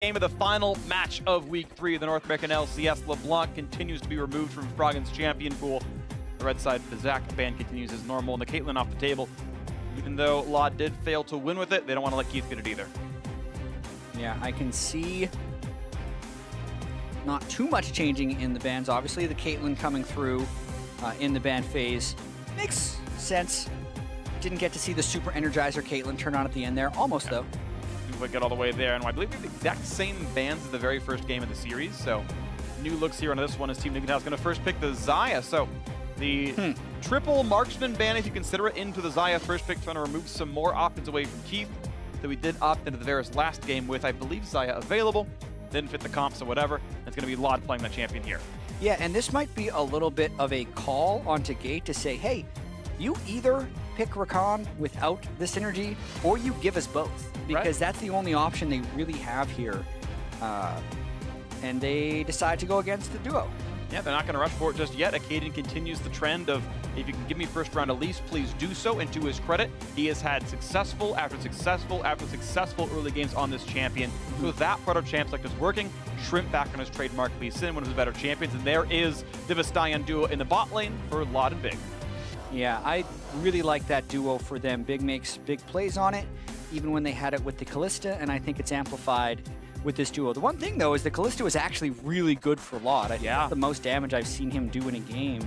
Game of the final match of Week 3 of the North American LCS. LeBlanc continues to be removed from Froggen's champion pool. The red side Kha'Zix ban continues as normal, and the Caitlyn off the table. Even though Law did fail to win with it, they don't want to let Keith get it either. Yeah, I can see not too much changing in the bans. Obviously, the Caitlyn coming through in the ban phase makes sense. Didn't get to see the Super Energizer Caitlyn turn on at the end there. Almost, though. Didn't get all the way there, and I believe we have the exact same bans as the very first game of the series, so new looks here on this one as Team Dignitas going to first pick the Xayah. So the triple marksman ban, if you consider it, into the Xayah first pick, trying to remove some more options away from Keith that we did opt into the Varus last game with, I believe, Xayah available. Didn't fit the comps or whatever. It's going to be Lod playing that champion here. Yeah, and this might be a little bit of a call onto Gate to say, hey, you either pick Rakan without the synergy, or you give us both, because that's the only option they really have here. And they decide to go against the duo. Yeah, they're not going to rush for it just yet. Akaadian continues the trend of, if you can give me first round Elise, please do so. And to his credit, he has had successful after successful after successful early games on this champion. So that part of champ select is working. Shrimp back on his trademark Lucian, one of his better champions. And there is the Vistayan duo in the bot lane for Lod and Big. Yeah, I really like that duo for them. Big makes big plays on it, even when they had it with the Kalista, and I think it's amplified with this duo. The one thing, though, is the Kalista was actually really good for Lod. I think that's the most damage I've seen him do in a game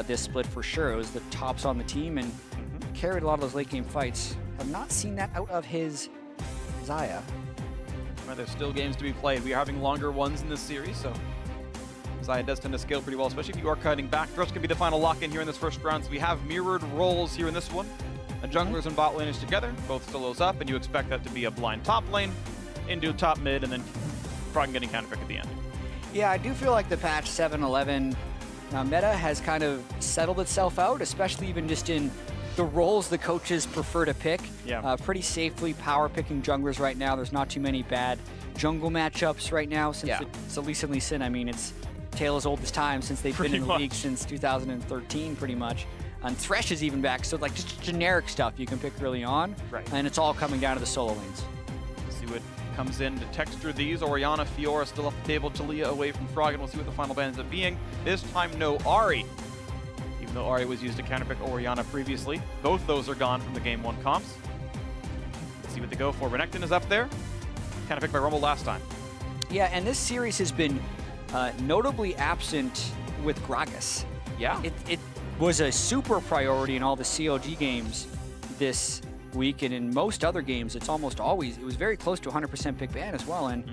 this split for sure. It was the tops on the team and carried a lot of those late game fights. Have not seen that out of his Xayah. Well, there's still games to be played. We are having longer ones in this series, so Xayah does tend to scale pretty well, especially if you are cutting back. Thrust can be the final lock-in here in this first round, so we have mirrored roles here in this one. The junglers and bot laners together, both solos up, and you expect that to be a blind top lane into top mid, and then Froggen getting counterpick at the end. Yeah, I do feel like the patch 7.11 meta has kind of settled itself out, especially even just in the roles the coaches prefer to pick. Yeah. Pretty safely power picking junglers right now. There's not too many bad jungle matchups right now since it's Elise and Lucian. I mean, it's tale as old as time since they've been in the league since 2013, pretty much. And Thresh is even back, so like just generic stuff you can pick early on, and it's all coming down to the solo lanes. See what comes in to texture these. Orianna, Fiora still off the table, Talia away from Froggen. We'll see what the final ban ends up being. This time, no Ahri. Even though Ahri was used to counterpick Orianna previously. Both those are gone from the Game 1 comps. Let's see what they go for. Renekton is up there. Counterpicked by Rumble last time. Yeah, and this series has been notably absent with Gragas. Yeah. It was a super priority in all the COG games this week, and in most other games, it's almost always, it was very close to 100% pick ban as well, and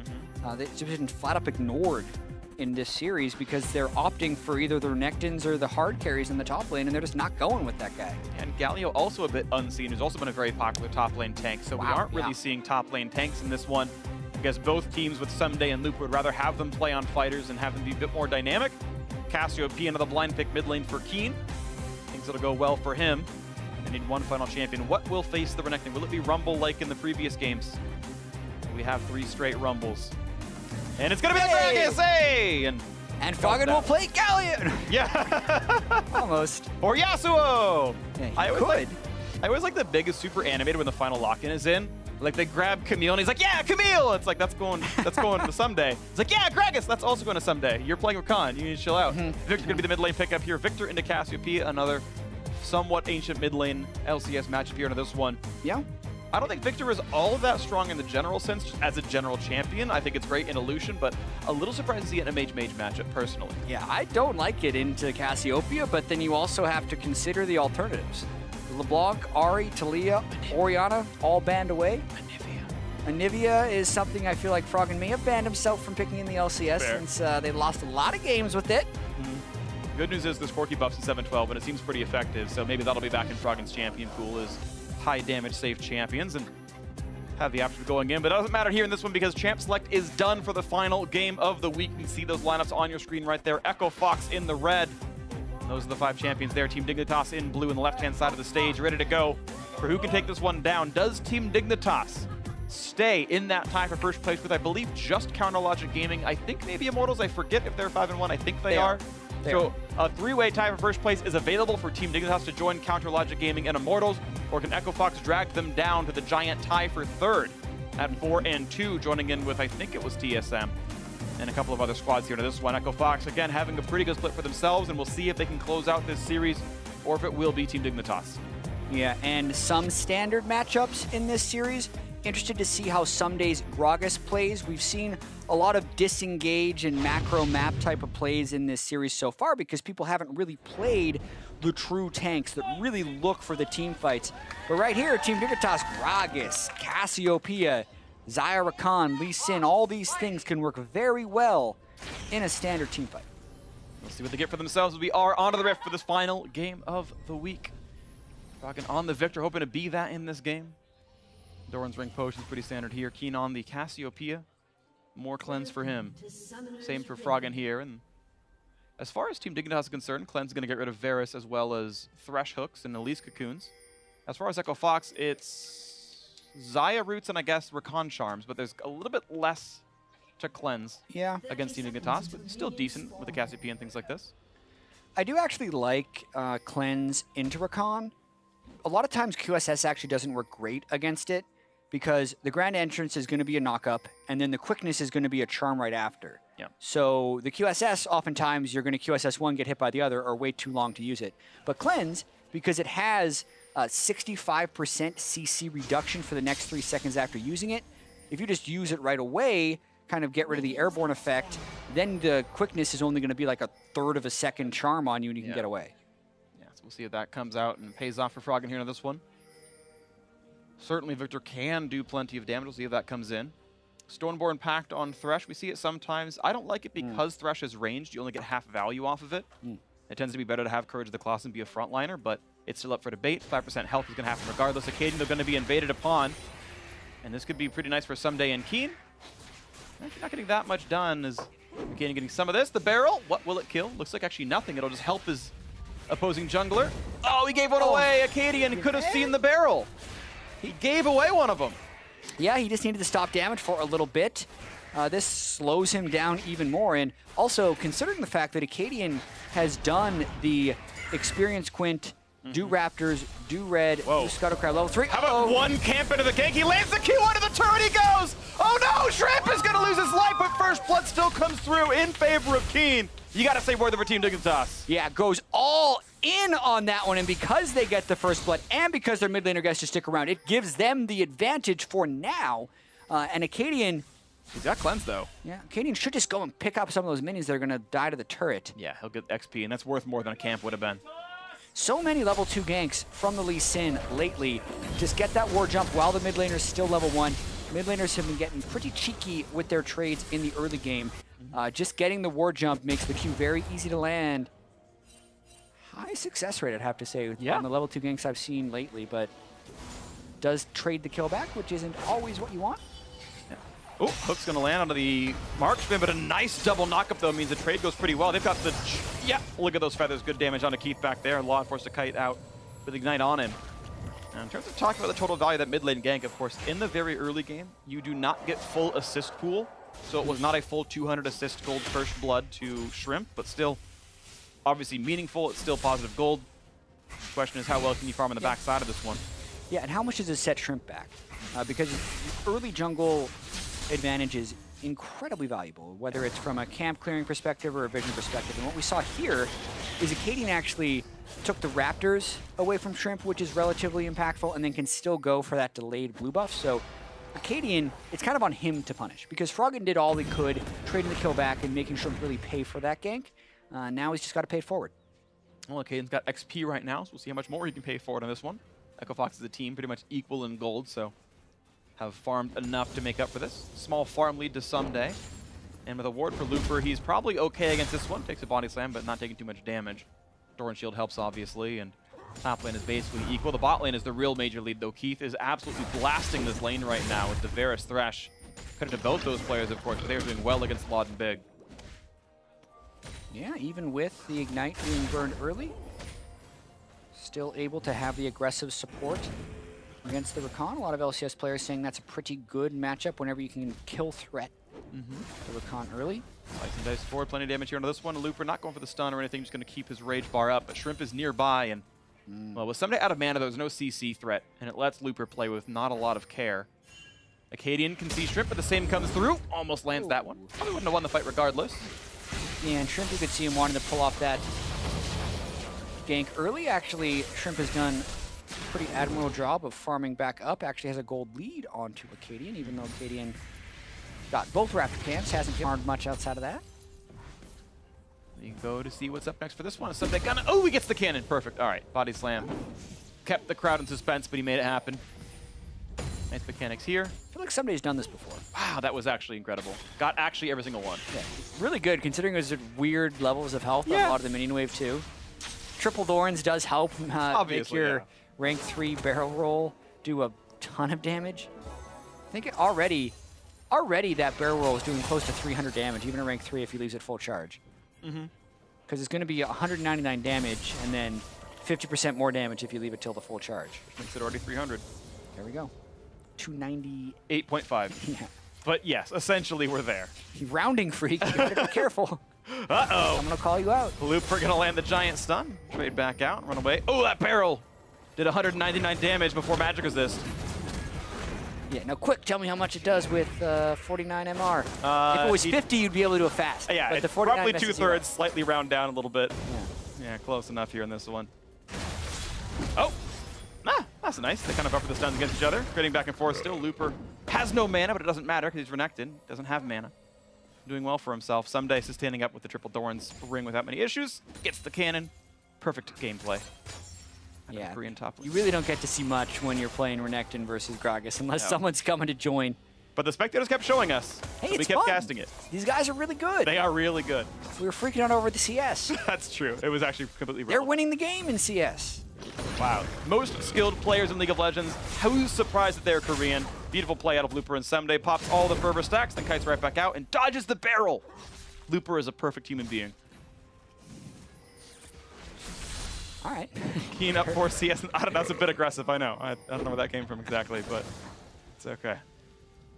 they've just been flat up ignored in this series because they're opting for either the Renekton's or the hard carries in the top lane, and they're just not going with that guy. And Galio also a bit unseen, who's also been a very popular top lane tank, so we aren't really seeing top lane tanks in this one. I guess both teams with Ssumday and Loop would rather have them play on fighters and have them be a bit more dynamic. Cassiopeia, another blind pick mid lane for Keane. Things that'll go well for him. They need one final champion. What will face the Renekton? Will it be Rumble like in the previous games? We have 3 straight Rumbles. And it's going to be the Gragas, hey! And Froggen will play Galio! Yeah! Almost. Or Yasuo! Yeah, I always like the biggest super animated when the final lock-in is in. Like they grab Camille and he's like, yeah, Camille! It's like, that's going to Ssumday. It's like, yeah, Gragas, that's also going to Ssumday. You're playing with Khan, you need to chill out. Viktor's going to be the mid lane pickup here. Viktor into Cassiopeia, another somewhat ancient mid lane LCS matchup here into this one. Yeah. I don't think Viktor is all of that strong in the general sense, just as a general champion. I think it's great in Lucian, but a little surprised to see it in a mage-mage matchup, personally. Yeah, I don't like it into Cassiopeia, but then you also have to consider the alternatives. LeBlanc, Ahri, Talia, Orianna, all banned away. Anivia is something I feel like Froggen may have banned himself from picking in the LCS since they lost a lot of games with it. Good news is there's Corki buffs in 7.12, and it seems pretty effective, so maybe that'll be back in Froggen's champion pool as high damage safe champions and have the option of going in, but it doesn't matter here in this one because champ select is done for the final game of the week. You can see those lineups on your screen right there. Echo Fox in the red. Those are the 5 champions there. Team Dignitas in blue on the left-hand side of the stage, ready to go for who can take this one down. Does Team Dignitas stay in that tie for first place with, I believe, just Counterlogic Gaming? I think maybe Immortals. I forget if they're 5-1. I think they are. So a 3-way tie for first place is available for Team Dignitas to join Counterlogic Gaming and Immortals, or can Echo Fox drag them down to the giant tie for third? at 4-2, joining in with, I think it was TSM, and a couple of other squads here to this one. Echo Fox, again, having a pretty good split for themselves, and we'll see if they can close out this series or if it will be Team Dignitas. Yeah, and some standard matchups in this series. Interested to see how Ssumday's Gragas plays. We've seen a lot of disengage and macro map type of plays in this series so far because people haven't really played the true tanks that really look for the team fights. But right here, Team Dignitas, Gragas, Cassiopeia, Xayah Rakan, Lee Sin, all these things can work very well in a standard team fight. We'll see what they get for themselves as we are onto the rift for this final game of the week. Froggen on the Viktor, hoping to be that in this game. Doran's Ring Potion's pretty standard here. Keane on the Cassiopeia. More cleanse for him. Same for Froggen here. And as far as Team Dignitas is concerned, Cleanse is going to get rid of Varus as well as Thresh Hooks and Elise Cocoons. As far as Echo Fox, it's Xayah Roots and I guess Rakan Charms, but there's a little bit less to cleanse against Team Dignitas, but still decent with the Cassiopeia and things like this. I do actually like cleanse into Rakan. A lot of times QSS actually doesn't work great against it because the Grand Entrance is going to be a knock-up, and then the quickness is going to be a charm right after. Yeah. So the QSS, oftentimes, you're going to QSS one, get hit by the other, or wait too long to use it. But Cleanse, because it has a 65% CC reduction for the next 3 seconds after using it, if you just use it right away, kind of get rid of the airborne effect, then the quickness is only going to be like a 1/3 of a second charm on you, and you can get away. Yeah, so we'll see if that comes out and pays off for Froggen here in this one. Certainly Viktor can do plenty of damage. We'll see if that comes in. Stoneborn Pact on Thresh. We see it sometimes. I don't like it because Thresh is ranged. You only get half value off of it. It tends to be better to have Courage of the Colossus and be a frontliner, but it's still up for debate. 5% health is going to happen regardless. Akaadian, they're going to be invaded upon. And this could be pretty nice for Ssumday and Keane. Actually not getting that much done. Is Akaadian getting some of this? The barrel. What will it kill? Looks like actually nothing. It'll just help his opposing jungler. Oh, he gave one away. Akaadian could have seen the barrel. He gave away one of them. Yeah, he just needed to stop damage for a little bit. This slows him down even more. And also, considering the fact that Akaadian has done the Experience Quint, do Raptors, do Red, do Scuttle Crab level 3. How about one camp into the gank? He lands the Q under the turret, he goes! Oh no, Shrimp is gonna lose his life, but first blood still comes through in favor of Keane. You gotta say worth it for Team Dignitas. Yeah, goes all in on that one, and because they get the first blood, and because their mid laner gets to stick around, it gives them the advantage for now. And Akaadian... He's got cleanse though. Yeah, Akaadian should just go and pick up some of those minions that are gonna die to the turret. Yeah, he'll get XP, and that's worth more than a camp would have been. So many level 2 ganks from the Lee Sin lately. Just get that war jump while the mid laner's still level 1. Mid laners have been getting pretty cheeky with their trades in the early game. Just getting the war jump makes the Q very easy to land. High success rate, I'd have to say, on the level 2 ganks I've seen lately, but does trade the kill back, which isn't always what you want. Oh, Hook's going to land onto the Marksman, but a nice double knockup, though, means the trade goes pretty well. They've got the... Yeah, look at those feathers. Good damage onto Keith back there. Law forced to kite out with Ignite on him. Now, in terms of talking about the total value of that mid lane gank, of course, in the very early game, you do not get full assist pool. So it was not a full 200 assist gold first blood to Shrimp, but still obviously meaningful. It's still positive gold. The question is, how well can you farm on the backside of this one? Yeah, and how much does it set Shrimp back? Because early jungle advantage is incredibly valuable, whether it's from a camp clearing perspective or a vision perspective. And what we saw here is Akaadian actually took the Raptors away from Shrimp, which is relatively impactful, and then can still go for that delayed blue buff. So Akaadian, it's kind of on him to punish, because Froggen did all he could, trading the kill back and making Shrimp really pay for that gank. Now he's just got to pay it forward. Well, Akaadian's got XP right now, so we'll see how much more he can pay forward on this one. Echo Fox is a team pretty much equal in gold, so have farmed enough to make up for this. Small farm lead to Ssumday. And with a ward for Looper, he's probably okay against this one. Takes a body slam, but not taking too much damage. Doran Shield helps, obviously, and top lane is basically equal. The bot lane is the real major lead, though. Keith is absolutely blasting this lane right now with the Varus Thresh. Credit to both those players, of course, but they're doing well against Laud and Big. Yeah, even with the Ignite being burned early, still able to have the aggressive support against the Rakan. A lot of LCS players saying that's a pretty good matchup whenever you can kill threat the Rakan early. Slice and dice forward, plenty of damage here into this one. Looper not going for the stun or anything, just going to keep his rage bar up, but Shrimp is nearby, and well, with Ssumday out of mana, there's no CC threat, and it lets Looper play with not a lot of care. Akaadian can see Shrimp, but the same comes through. Almost lands that one. Probably wouldn't have won the fight regardless. Yeah, and Shrimp, you could see him wanting to pull off that gank early. Actually, Shrimp has done a pretty admirable job of farming back up. Actually has a gold lead onto Akaadian, even though Akaadian got both Raptor camps. Hasn't farmed much outside of that. You go to see what's up next for this one. Ssumday gonna, oh, he gets the cannon. Perfect. All right, body slam. Kept the crowd in suspense, but he made it happen. Nice mechanics here. I feel like somebody's done this before. Wow, that was actually incredible. Got actually every single one. Yeah, really good considering it was at weird levels of health on a lot of the minion wave too. Triple Thorns does help make your rank 3 barrel roll do a ton of damage. I think already that barrel roll is doing close to 300 damage, even at rank 3 if he leaves it full charge. Because it's going to be 199 damage and then 50% more damage if you leave it till the full charge. Which makes it already 300. There we go. 290. 8.5. Yeah. But yes, essentially we're there. Rounding Phreak, you gotta be careful. Uh-oh. I'm gonna call you out. Looper gonna land the giant stun. Trade back out, run away. Oh, that barrel did 199 damage before magic resist. Yeah, now quick, tell me how much it does with 49 MR. If it was 50, you'd be able to do it fast. Yeah, but it's the roughly 2/3, slightly round down a little bit. Yeah. Yeah, close enough here in this one. Oh, that's nice. They kind of buffer the stuns against each other. Trading back and forth still. Looper has no mana, but it doesn't matter because he's renekton. Doesn't have mana. Doing well for himself. Ssumday sustaining up with the Triple Thorns ring without many issues. Gets the cannon. Perfect gameplay. Yeah, Korean top lane. You really don't get to see much when you're playing Renekton versus Gragas unless someone's coming to join. But the spectators kept showing us. Hey, so it's we kept fun. casting it. These guys are really good. They are really good. We were freaking out over the CS. That's true. It was actually completely They're relevant. winning the game in CS. Wow. Most skilled players in League of Legends. Who's surprised that they're Korean? Beautiful play out of Looper and Ssumday. Pops all the fervor stacks, then kites right back out and dodges the barrel. Looper is a perfect human being. All right. Keane up for CS. I don't know, that's a bit aggressive, I know. I don't know where that came from exactly, but it's okay.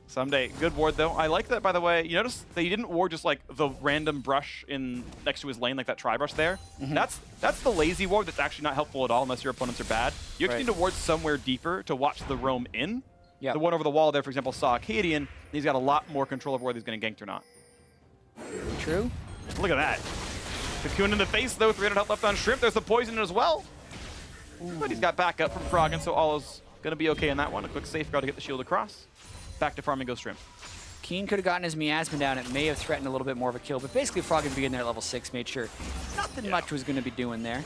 Ssumday, good ward though. I like that, by the way. You notice that he didn't ward just like the random brush in next to his lane, like that tri-brush there. That's the lazy ward that's actually not helpful at all unless your opponents are bad. You actually need to ward somewhere deeper to watch the roam in. The one over the wall there, for example, saw Akaadian. He's got a lot more control of whether he's going to gank or not. True. Look at that. Cocoon in the face, though. 300 health left on Shrimp. There's the poison as well. But he's got backup from Froggen, so all is going to be okay in that one. A quick safeguard to get the shield across. Back to farming goes Shrimp. Keane could have gotten his miasma down. It may have threatened a little bit more of a kill, but basically Froggen being there at level 6 made sure nothing much was going to be doing there.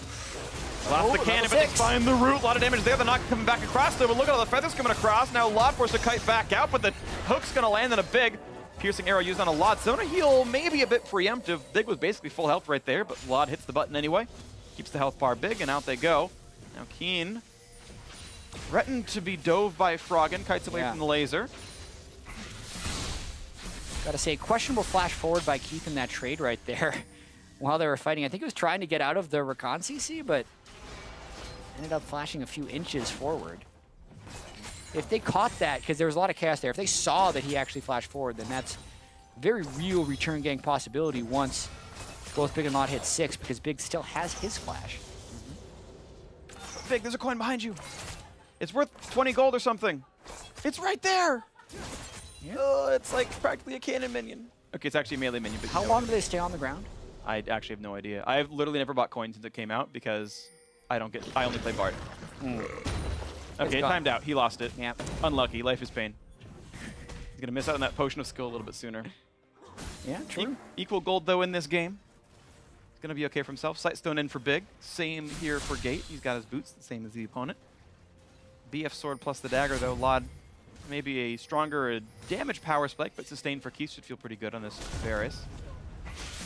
Lost the cannon, but they find the root. A lot of damage there. They're not coming back across, though. But look at all the feathers coming across. Now Lod forced to kite back out, but the hook's going to land in a big piercing arrow used on a Lod. Zona heal maybe a bit preemptive. Dig was basically full health right there, but Lod hits the button anyway. Keeps the health bar big, and out they go. Now Keane threatened to be dove by Froggen. Kites away from the laser. Gotta say, questionable flash forward by Keith in that trade right there while they were fighting. I think he was trying to get out of the Rakan CC, but ended up flashing a few inches forward. If they caught that, because there was a lot of chaos there, if they saw that he actually flashed forward, then that's very real return gank possibility once both Big and Lod hit 6, because Big still has his flash. Big, there's a coin behind you. It's worth 20 gold or something. It's right there. Oh, it's like practically a cannon minion. Okay, it's actually a melee minion. But how long do they stay on the ground? I actually have no idea. I've literally never bought coins since it came out because I only play Bard. Okay, it timed out. He lost it. Yep. Unlucky. Life is pain. He's going to miss out on that potion of skill a little bit sooner. Yeah, true. Equal gold, though, in this game. He's going to be okay for himself. Sightstone in for Big. Same here for Gate. He's got his boots, the same as the opponent. BF sword plus the dagger, though. Lod, maybe a stronger damage power spike, but sustain for Keith should feel pretty good on this Varus.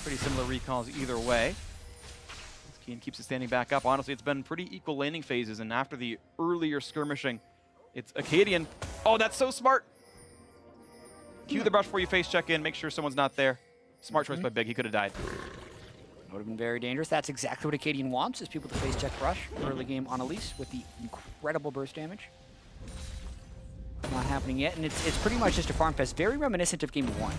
Pretty similar recalls either way. Keane keeps it standing back up. Honestly, it's been pretty equal laning phases, and after the earlier skirmishing, it's Akaadian. Oh, that's so smart! Cue the brush before you face check in, make sure someone's not there. Smart choice by Big, he could have died. Would have been very dangerous. That's exactly what Akaadian wants, is people to face check brush early game on Elise with the incredible burst damage. Not happening yet, and it's pretty much just a farm fest. Very reminiscent of Game 1,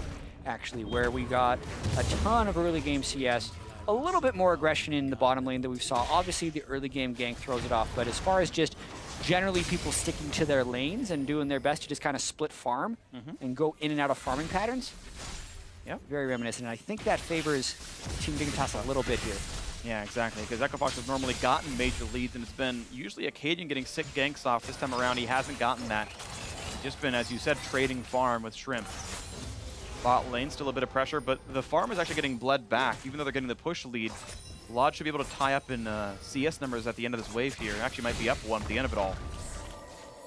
actually, where we got a ton of early game CS, a little bit more aggression in the bottom lane that we saw. Obviously, the early game gank throws it off, but as far as just generally people sticking to their lanes and doing their best to just kind of split farm and go in and out of farming patterns. Yep. Very reminiscent. I think that favors Team Dignitas a little bit here. Yeah, exactly, because EchoFox has normally gotten major leads, and it's been usually Akaadian getting sick ganks off. This time around, he hasn't gotten that. He's just been, as you said, trading farm with Shrimp. Bot lane, still a bit of pressure, but the farm is actually getting bled back, even though they're getting the push lead. Lodge should be able to tie up in CS numbers at the end of this wave here. Actually might be up one at the end of it all.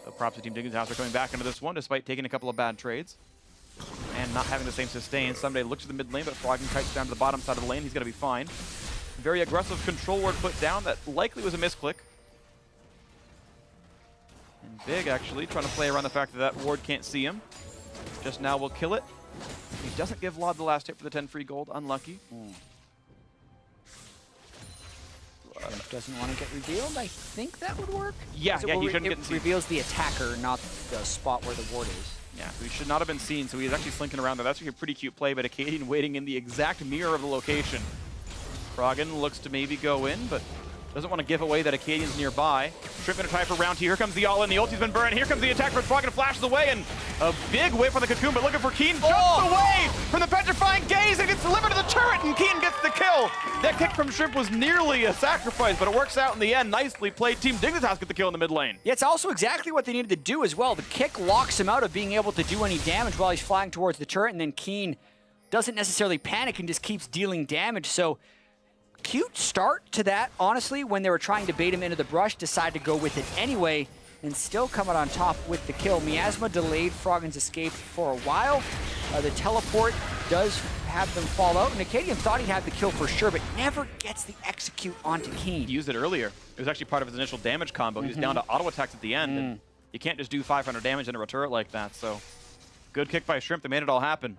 So props to Team Dignitas for coming back into this one, despite taking a couple of bad trades. And not having the same sustain. Ssumday looks at the mid lane, but Froggen kites down to the bottom side of the lane. He's going to be fine. Very aggressive control ward put down. That likely was a misclick. And Big, actually, trying to play around the fact that that ward can't see him. Just now will kill it. He doesn't give Lod the last hit for the 10 free gold. Unlucky. Doesn't want to get revealed. I think that would work. Yeah, yeah, he shouldn't get seen. It reveals the attacker, not the spot where the ward is. Yeah, so he should not have been seen, so he's actually slinking around there. That's actually a pretty cute play, but Akaadian waiting in the exact mirror of the location. Froggen looks to maybe go in, but doesn't want to give away that Akaadian's nearby. Shrimp gonna try for round two. Here comes the all-in. The ulti's been burned. Here comes the attack, but Froggen flashes away, and a big whiff on the cocoon, but looking for Keane. Jumps away from the petrifying gaze and gets delivered to the turret, and Keane gets the kill. That kick from Shrimp was nearly a sacrifice, but it works out in the end. Nicely played. Team Dignitas get the kill in the mid lane. Yeah, it's also exactly what they needed to do as well. The kick locks him out of being able to do any damage while he's flying towards the turret, and then Keane doesn't necessarily panic and just keeps dealing damage. So cute start to that, honestly, when they were trying to bait him into the brush, decide to go with it anyway, and still come out on top with the kill. Miasma delayed Froggen's escape for a while. The teleport does have them fall out, and Akaadian thought he had the kill for sure, but never gets the execute onto Keane. He used it earlier. It was actually part of his initial damage combo. He was down to auto attacks at the end, and you can't just do 500 damage into a turret like that, so good kick by Shrimp. They made it all happen.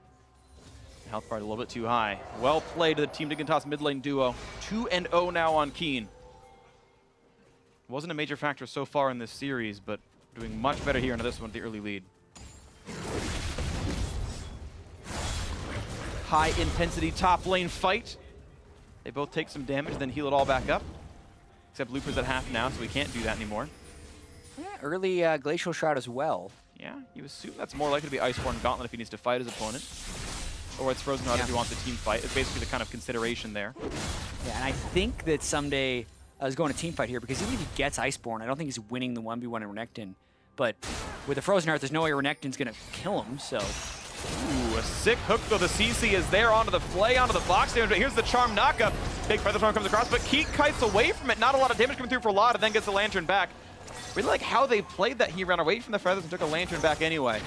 Health bar a little bit too high. Well played to the Team Dignitas mid lane duo. 2-0 now on Keane. Wasn't a major factor so far in this series, but doing much better here into this one with the early lead. High intensity top lane fight. They both take some damage, then heal it all back up. Except Looper's at half now, so we can't do that anymore. Yeah, early Glacial Shroud as well. Yeah, you assume that's more likely to be Iceborne Gauntlet if he needs to fight his opponent. Or it's Frozen Heart if he wants a team fight. It's basically the kind of consideration there. Yeah, and I think that Ssumday is going to team fight here, because even if he gets Iceborne, I don't think he's winning the 1v1 in Renekton. But with the Frozen Heart, there's no way Renekton's going to kill him, so. Ooh, a sick hook though. The CC is there onto the flay, onto the box damage. But here's the charm knockup. Big Feather Storm comes across, but Keane kites away from it. Not a lot of damage coming through for Lod, and then gets the Lantern back. Really like how they played that. He ran away from the feathers and took a Lantern back anyway.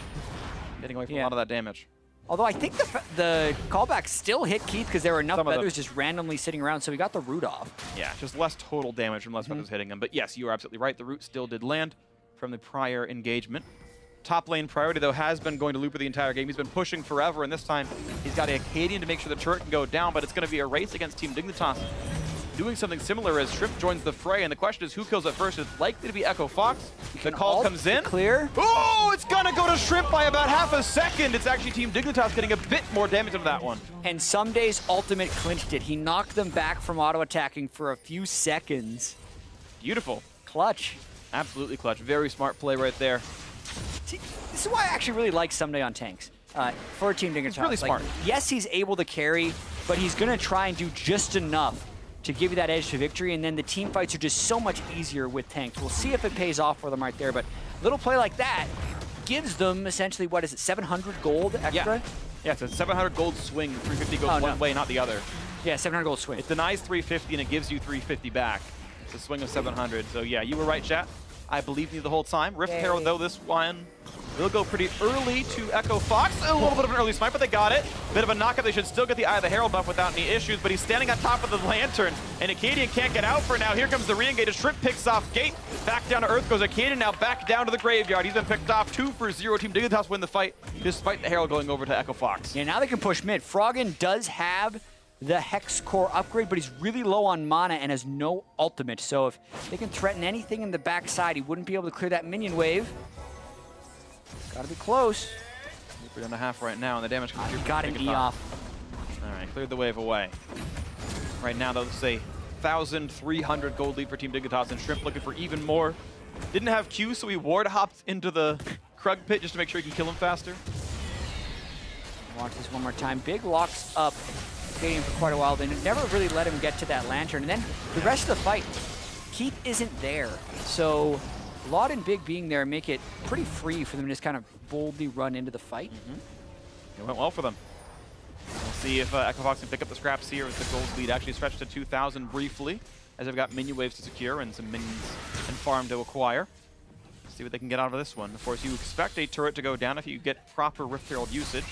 Getting away from a lot of that damage. Although I think the callback still hit Keith because there were enough feathers just randomly sitting around, so he got the root off. Yeah, just less total damage from less feathers hitting him. But yes, you are absolutely right. The root still did land from the prior engagement. Top lane priority, though, has been going to Looper the entire game. He's been pushing forever, and this time he's got Akaadian to make sure the turret can go down, but it's going to be a race against Team Dignitas. Doing something similar as Shrimp joins the fray, and the question is who kills it first. It's likely to be EchoFox. The call comes in. Clear. Oh, it's gonna go to Shrimp by about half a second. It's actually Team Dignitas getting a bit more damage into that one. And Ssumday's ultimate clinched it. He knocked them back from auto-attacking for a few seconds. Beautiful. Clutch. Absolutely clutch. Very smart play right there. See, this is why I actually really like Ssumday on tanks. For Team Dignitas. It's really smart. Yes, he's able to carry, but he's gonna try and do just enough to give you that edge to victory, and then the team fights are just so much easier with tanks. We'll see if it pays off for them right there, but a little play like that gives them essentially, what is it, 700 gold extra? Yeah, it's a 700 gold swing. 350 goes one way, not the other. Yeah, 700 gold swing. It denies 350 and it gives you 350 back. It's a swing of 700. So yeah, you were right, Jatt. I believed you the whole time. Rift Herald, though, this one will go pretty early to EchoFox. A little bit of an early smite, but they got it. Bit of a knockup. They should still get the Eye of the Herald buff without any issues, but he's standing on top of the Lantern, and Akaadian can't get out for now. Here comes the re-engage. Shrimp picks off Gate. Back down to Earth goes Akaadian, now back down to the graveyard. He's been picked off. 2-for-0. Team Dignitas win the fight, despite the Herald going over to EchoFox. Yeah, now they can push mid. Froggen does have the Hex Core upgrade, but he's really low on mana and has no ultimate. So if they can threaten anything in the backside, he wouldn't be able to clear that minion wave. Gotta be close. We're down to half right now, and the damage comes through. Got an E off. All right, cleared the wave away. Right now, though, let's say 1,300 gold lead for Team Dignitas, and Shrimp looking for even more. Didn't have Q, so he ward hopped into the Krug pit just to make sure he can kill him faster. Watch this one more time. Big locks up Akaadian for quite a while. They never really let him get to that lantern. And then the rest of the fight, Keith isn't there. So Laud and Big being there make it pretty free for them to just kind of boldly run into the fight. It went well for them. We'll see if Echofox can pick up the scraps here as the gold lead actually stretched to 2,000 briefly, as they've got minion waves to secure and some minions and farm to acquire. See what they can get out of this one. Of course, you expect a turret to go down if you get proper Rift Herald usage.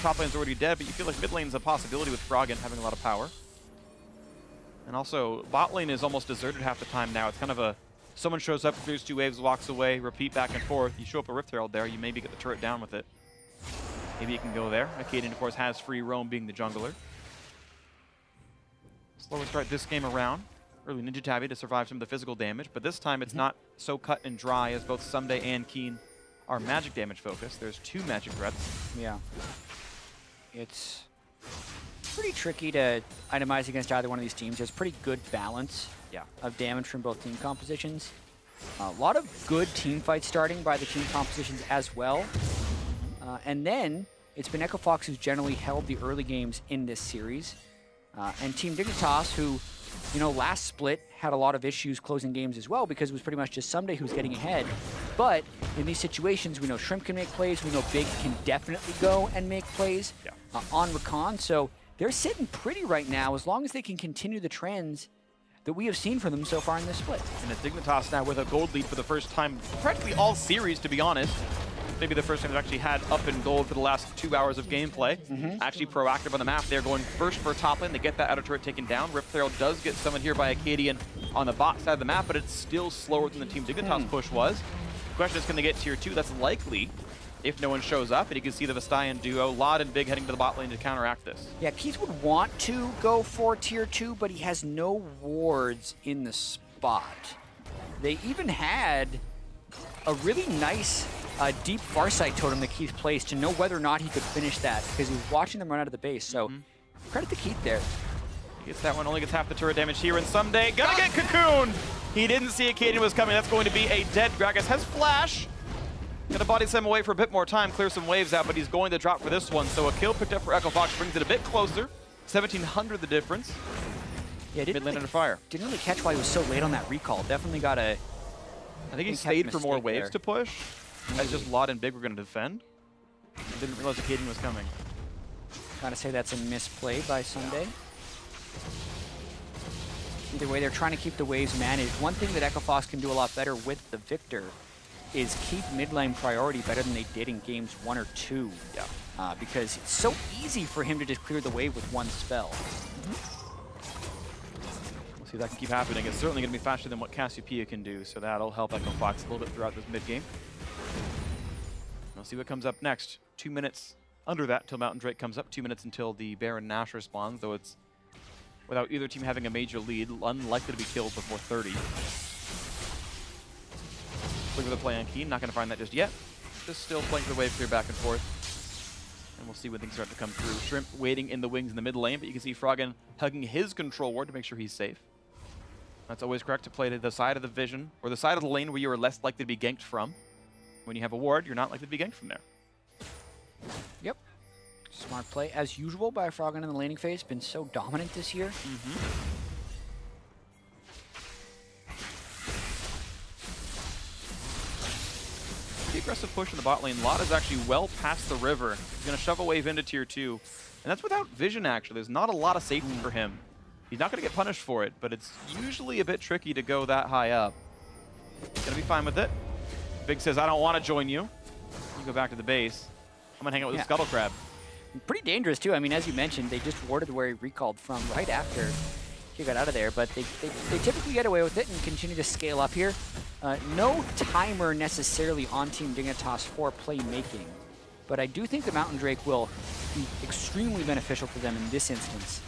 Top lane's already dead, but you feel like mid lane's a possibility with Froggen having a lot of power. And also, bot lane is almost deserted half the time now. It's kind of a, someone shows up, clears 2 waves, walks away, repeat back and forth. You show up a Rift Herald there, you maybe get the turret down with it. Maybe you can go there. Akaadian, of course, has free roam being the jungler. Slower start this game around. Early Ninja Tabby to survive some of the physical damage, but this time it's not so cut and dry as both Ssumday and Keane are magic damage focused. There's 2 magic threats. Yeah. It's pretty tricky to itemize against either one of these teams. There's pretty good balance of damage from both team compositions. A lot of good team fights starting by the team compositions as well. And then it's been Echofox who's generally held the early games in this series. And Team Dignitas, who, you know, last split had a lot of issues closing games as well because it was pretty much just Ssumday who's getting ahead. But in these situations, we know Shrimp can make plays. We know Big can definitely go and make plays on Recon. So they're sitting pretty right now as long as they can continue the trends that we have seen from them so far in this split. And it's Dignitas now with a gold lead for the first time practically all series, to be honest. Maybe the first time they've actually had up in gold for the last 2 hours of gameplay. Actually proactive on the map. They're going first for top lane. They get that outer turret taken down. Rift Herald does get summoned here by Akaadian on the bot side of the map, but it's still slower than the Team Dignitas push was. The question is, can they get tier 2? That's likely if no one shows up. And you can see the Vestayan duo, Laud and Big, heading to the bot lane to counteract this. Yeah, Keith would want to go for tier 2, but he has no wards in the spot. They even had a really nice deep Farsight totem that Keith placed to know whether or not he could finish that because he was watching them run out of the base. So credit to Keith there. He gets that one, only gets half the turret damage here, and Ssumday gonna get cocooned! He didn't see Akaadian was coming. That's going to be a dead Gragas. Has flash. Gonna body Sam away for a bit more time, clear some waves out, but he's going to drop for this one. So a kill picked up for Echofox brings it a bit closer. 1,700 the difference. Yeah, mid lane under fire. Didn't really catch why he was so late on that recall. Definitely got a... I think he stayed for more waves to push. As just Laud and Big were going to defend. I didn't realize Akaadian was coming. Gotta say that's a misplay by Ssumday. Either way, they're trying to keep the waves managed. One thing that Echofox can do a lot better with the Viktor is keep mid lane priority better than they did in games 1 or 2. Because it's so easy for him to just clear the wave with one spell. We'll see if that can keep happening. It's certainly going to be faster than what Cassiopeia can do, so that'll help Echofox a little bit throughout this mid game. We'll see what comes up next. 2 minutes under that till Mountain Drake comes up. 2 minutes until the Baron Nash responds, though it's without either team having a major lead, unlikely to be killed before 30. Look at the play on Keane, not going to find that just yet. Just still playing the wave clear back and forth. And we'll see when things start to come through. Shrimp waiting in the wings in the mid lane, but you can see Froggen hugging his control ward to make sure he's safe. That's always correct to play to the side of the vision, or the side of the lane where you are less likely to be ganked from. When you have a ward, you're not likely to be ganked from there. Yep. Smart play, as usual, by Froggen in the laning phase. Been so dominant this year. The aggressive push in the bot lane. Lot is actually well past the river. He's going to shove a wave into tier 2. And that's without vision, actually. There's not a lot of safety for him. He's not going to get punished for it, but it's usually a bit tricky to go that high up. He's going to be fine with it. Big says, I don't want to join you. You go back to the base. I'm going to hang out with the Scuttle Crab. Pretty dangerous, too. I mean, as you mentioned, they just warded where he recalled from right after he got out of there. But they typically get away with it and continue to scale up here. No timer necessarily on Team Dignitas for playmaking. But I do think the Mountain Drake will be extremely beneficial for them in this instance.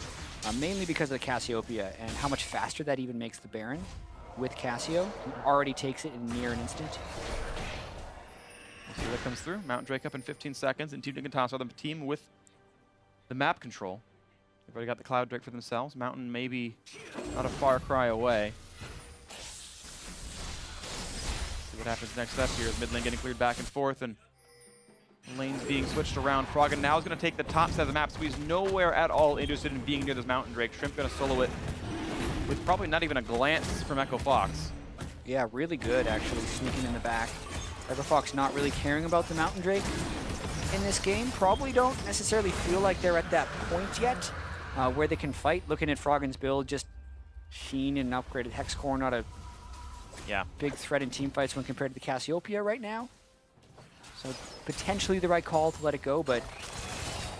Mainly because of the Cassiopeia and how much faster that even makes the Baron with Cassio. He already takes it in near an instant. We'll see what comes through. Mountain Drake up in 15 seconds, and Team Dignitas are the team with the map control. They've already got the Cloud Drake for themselves. Mountain maybe not a far cry away. What happens next up here is mid lane getting cleared back and forth, and lanes being switched around. Froggen now is going to take the top side of the map, so he's nowhere at all interested in being near this Mountain Drake. Shrimp going to solo it with probably not even a glance from Echo Fox. Yeah, really good, actually, sneaking in the back. Echo Fox not really caring about the Mountain Drake in this game. Probably don't necessarily feel like they're at that point yet where they can fight. Looking at Froggen's build, just Sheen and an upgraded Hex Core, not a big threat in team fights when compared to the Cassiopeia right now. So potentially the right call to let it go, but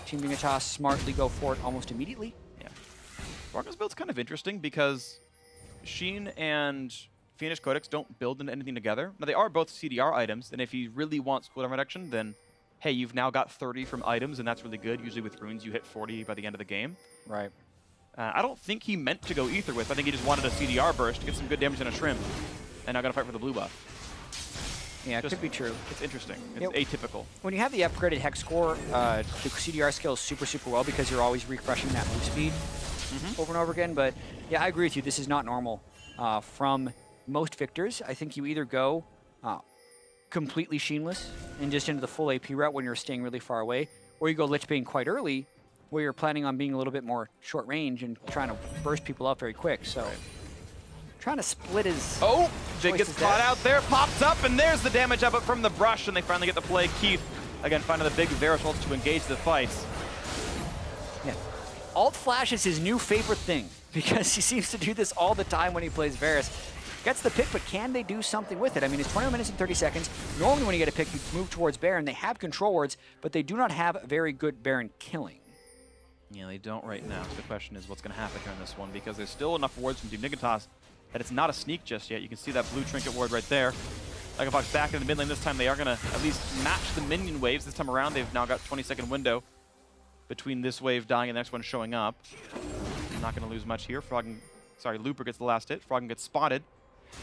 Team Dignitas smartly go for it almost immediately. Yeah. Froggen's build's kind of interesting because Sheen and Phoenix Codex don't build into anything together. Now, they are both CDR items, and if he really wants cooldown reduction, then, hey, you've now got 30 from items, and that's really good. Usually with runes, you hit 40 by the end of the game. Right. I don't think he meant to go Ether with. I think he just wanted a CDR burst to get some good damage on a Shrimp, and now got to fight for the blue buff. Yeah, it could be true. It's interesting. It's atypical. When you have the upgraded Hex Core, the CDR scales super, super well because you're always refreshing that move speed over and over again. But yeah, I agree with you. This is not normal from most Victors. I think you either go completely Sheenless and just into the full AP route when you're staying really far away, or you go Lich Bane quite early where you're planning on being a little bit more short range and trying to burst people up very quick. So. Trying to split his... Oh! Jake gets caught out there, pops up, and there's the damage up from the brush, and they finally get the play. Keith, again, finding the big Varus ults to engage the fights. Yeah. Alt Flash is his new favorite thing, because he seems to do this all the time when he plays Varus. Gets the pick, but can they do something with it? I mean, it's 21 minutes and 30 seconds. Normally when you get a pick, you move towards Baron. They have control wards, but they do not have very good Baron killing. Yeah, they don't right now. So the question is what's going to happen here in this one, because there's still enough wards from Team Dignitas that it's not a sneak just yet. You can see that blue trinket ward right there. Echo Fox back in the mid lane this time. They are going to at least match the minion waves this time around. They've now got 20-second window between this wave dying and the next one showing up. Not going to lose much here. Froggen, sorry, Looper gets the last hit. Froggen gets spotted.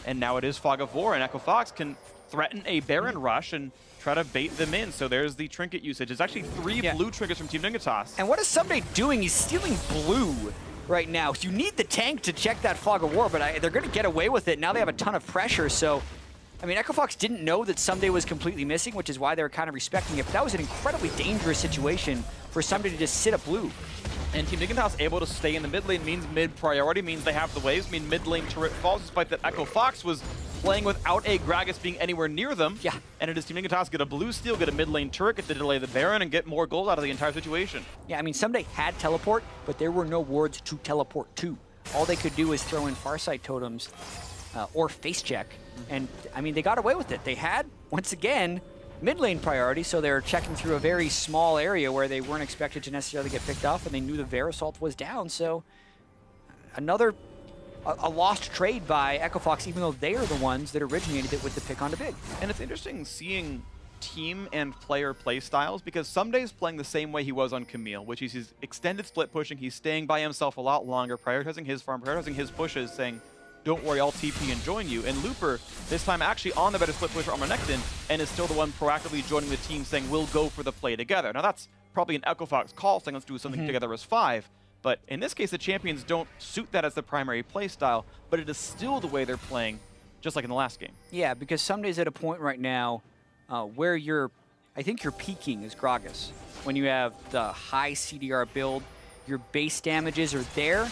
And now it is Fog of War, and Echo Fox can threaten a Baron rush and try to bait them in. So there's the trinket usage. It's actually 3 blue trinkets from Team Dignitas. And what is Ssumday doing? He's stealing blue right now. You need the tank to check that Fog of War, but they're going to get away with it. Now they have a ton of pressure, so... I mean, Echo Fox didn't know that Ssumday was completely missing, which is why they were kind of respecting it, but that was an incredibly dangerous situation for Ssumday to just sit up blue. And Team Dignitas able to stay in the mid lane means mid-priority, means they have the waves, mean mid-lane turret falls, despite that Echo Fox was playing without a Gragas being anywhere near them. Yeah. And it is Team Dignitas get a blue steal, get a mid-lane turret, get to delay the Baron, and get more gold out of the entire situation. Yeah, I mean, Ssumday had teleport, but there were no wards to teleport to. All they could do is throw in Farsight totems or face check. And, I mean, they got away with it. They had, once again, mid-lane priority, so they're checking through a very small area where they weren't expected to necessarily get picked off, and they knew the Varus ult was down, so another a lost trade by Echo Fox, even though they are the ones that originated it with the pick onto Big. And it's interesting seeing team and player play styles, because Ssumday's playing the same way he was on Camille, which is his extended split pushing. He's staying by himself a lot longer, prioritizing his farm, prioritizing his pushes, saying, don't worry, I'll TP and join you. And Looper, this time actually on the better split pusher on Renekton, and is still the one proactively joining the team saying, we'll go for the play together. Now that's probably an Echo Fox call saying, let's do something together as 5. But in this case, the champions don't suit that as the primary play style, but it is still the way they're playing, just like in the last game. Yeah, because Ssumday's at a point right now where I think you're peaking as Gragas. When you have the high CDR build, your base damages are there,